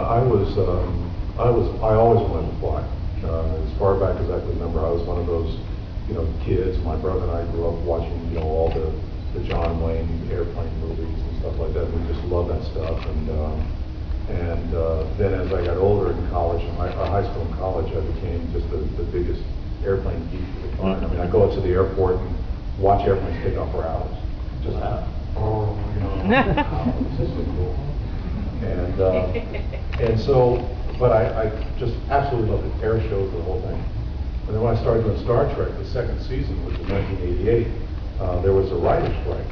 I always wanted to fly. As far back as I can remember, I was one of those, kids. My brother and I grew up watching, all the John Wayne airplane movies and stuff like that. We just loved that stuff. And then as I got older in college, in high school and college, I became just the biggest airplane geek you could find. I mean, I go out to the airport and watch airplanes take off for hours. Just wow, this is so cool. And so, but I just absolutely loved it. Air shows, the whole thing. And then when I started doing Star Trek, the second season, which was 1988, there was a writer's strike.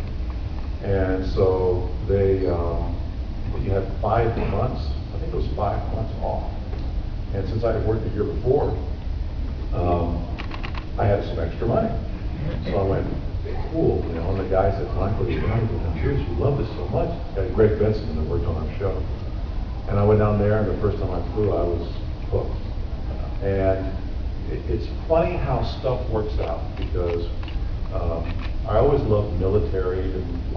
And so you had 5 months, I think it was 5 months off. And since I had worked the year before, I had some extra money. So I went, cool, and the guy said, Michael, I'm curious, you love this so much. Greg Benson that worked on our show. And I went down there, and the first time I flew, I was hooked. And it's funny how stuff works out, because I always loved military and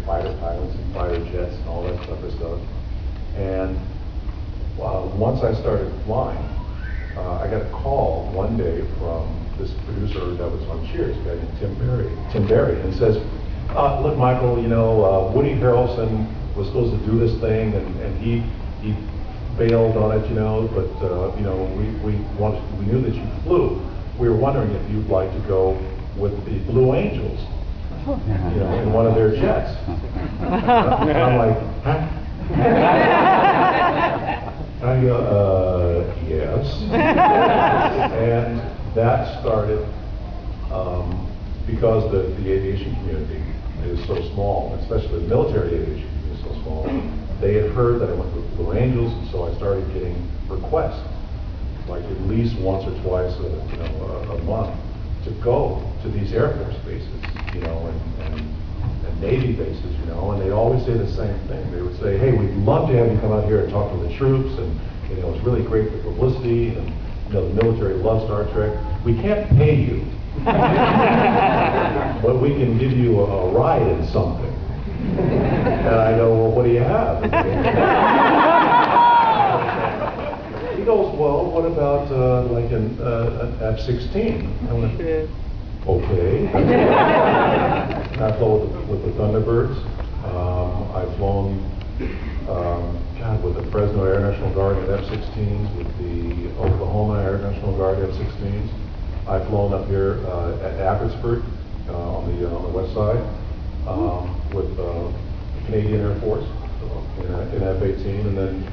fighter pilots and fighter jets and all that stuff. And once I started flying, I got a call one day from this producer that was on Cheers, a guy named Tim Berry, and says, look, Michael, Woody Harrelson was supposed to do this thing, and he bailed on it, but we knew that you flew. We were wondering if you'd like to go with the Blue Angels, in one of their jets. And I'm like, huh? I go, yes. And that started because the aviation community is so small, especially the military aviation community is so small. They had heard that I went with Blue Angels, and so I started getting requests, like at least once or twice a month, to go to these Air Force bases, and Navy bases, and they always say the same thing. They would say, hey, we'd love to have you come out here and talk to the troops, and it's really great for publicity, and the military loves Star Trek. We can't pay you, but we can give you a ride in something. And I go, well, what do you have? He goes, well, what about like an F-16? I went, okay. And I flew with the Thunderbirds. I've flown, with the Fresno Air National Guard at F-16s, with the Oklahoma Air National Guard F-16s. I've flown up here at Abbotsford on the west side with the Canadian Air Force in F-18, and then